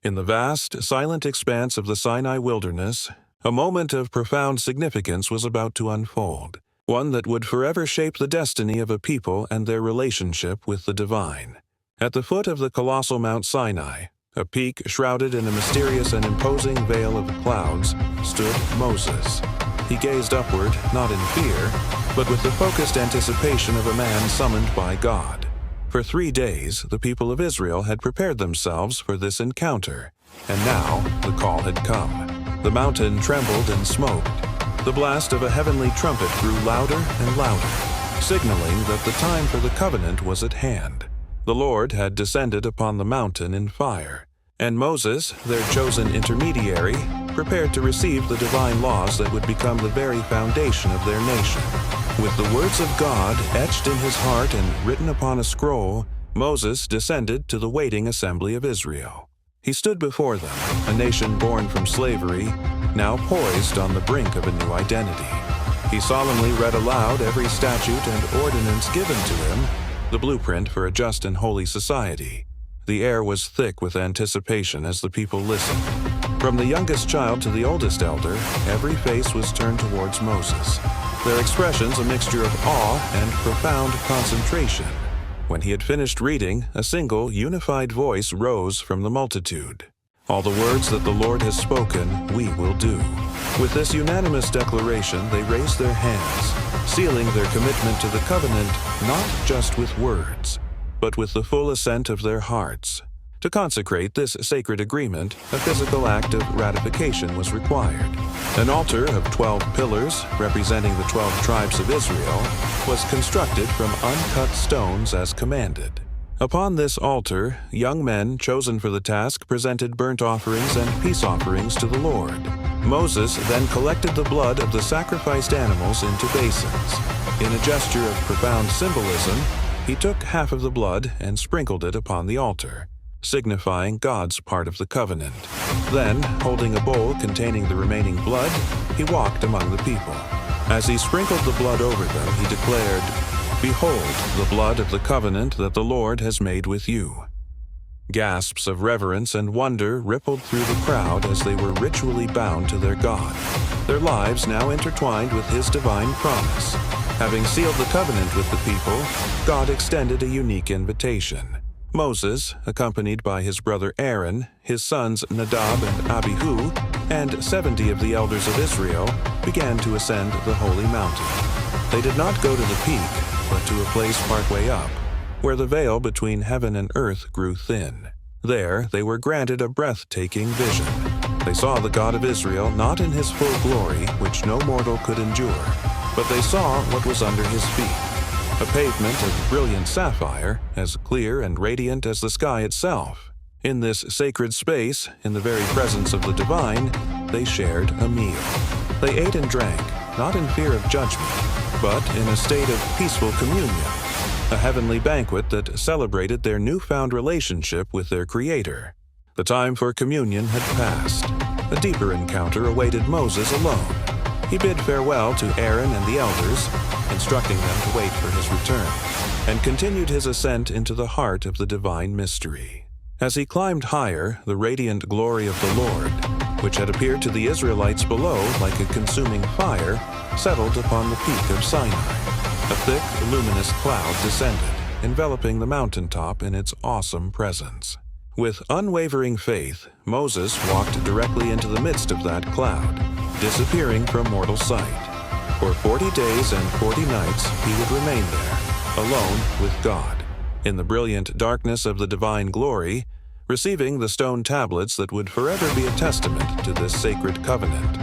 In the vast, silent expanse of the Sinai wilderness, a moment of profound significance was about to unfold, one that would forever shape the destiny of a people and their relationship with the divine. At the foot of the colossal Mount Sinai, a peak shrouded in a mysterious and imposing veil of clouds, stood Moses. He gazed upward, not in fear, but with the focused anticipation of a man summoned by God. For 3 days, the people of Israel had prepared themselves for this encounter, and now the call had come. The mountain trembled and smoked. The blast of a heavenly trumpet grew louder and louder, signaling that the time for the covenant was at hand. The Lord had descended upon the mountain in fire, and Moses, their chosen intermediary, prepared to receive the divine laws that would become the very foundation of their nation. With the words of God etched in his heart and written upon a scroll, Moses descended to the waiting assembly of Israel. He stood before them, a nation born from slavery, now poised on the brink of a new identity. He solemnly read aloud every statute and ordinance given to him, the blueprint for a just and holy society. The air was thick with anticipation as the people listened. From the youngest child to the oldest elder, every face was turned towards Moses, their expressions a mixture of awe and profound concentration. When he had finished reading, a single, unified voice rose from the multitude. "All the words that the Lord has spoken, we will do." With this unanimous declaration, they raised their hands, sealing their commitment to the covenant not just with words, but with the full assent of their hearts. To consecrate this sacred agreement, a physical act of ratification was required. An altar of 12 pillars, representing the 12 tribes of Israel, was constructed from uncut stones as commanded. Upon this altar, young men chosen for the task presented burnt offerings and peace offerings to the Lord. Moses then collected the blood of the sacrificed animals into basins. In a gesture of profound symbolism, he took half of the blood and sprinkled it upon the altar, signifying God's part of the covenant. Then, holding a bowl containing the remaining blood, he walked among the people. As he sprinkled the blood over them, he declared, "Behold, the blood of the covenant that the Lord has made with you." Gasps of reverence and wonder rippled through the crowd as they were ritually bound to their God, their lives now intertwined with his divine promise. Having sealed the covenant with the people, God extended a unique invitation. Moses, accompanied by his brother Aaron, his sons Nadab and Abihu, and 70 of the elders of Israel, began to ascend the holy mountain. They did not go to the peak, but to a place partway up, where the veil between heaven and earth grew thin. There, they were granted a breathtaking vision. They saw the God of Israel not in his full glory, which no mortal could endure, but they saw what was under his feet. A pavement of brilliant sapphire, as clear and radiant as the sky itself. In this sacred space, in the very presence of the divine, they shared a meal. They ate and drank, not in fear of judgment, but in a state of peaceful communion, a heavenly banquet that celebrated their newfound relationship with their Creator. The time for communion had passed. A deeper encounter awaited Moses alone. He bid farewell to Aaron and the elders, instructing them to wait for his return, and continued his ascent into the heart of the divine mystery. As he climbed higher, the radiant glory of the Lord, which had appeared to the Israelites below like a consuming fire, settled upon the peak of Sinai. A thick, luminous cloud descended, enveloping the mountaintop in its awesome presence. With unwavering faith, Moses walked directly into the midst of that cloud, disappearing from mortal sight. For 40 days and 40 nights he would remain there, alone with God, in the brilliant darkness of the divine glory, receiving the stone tablets that would forever be a testament to this sacred covenant.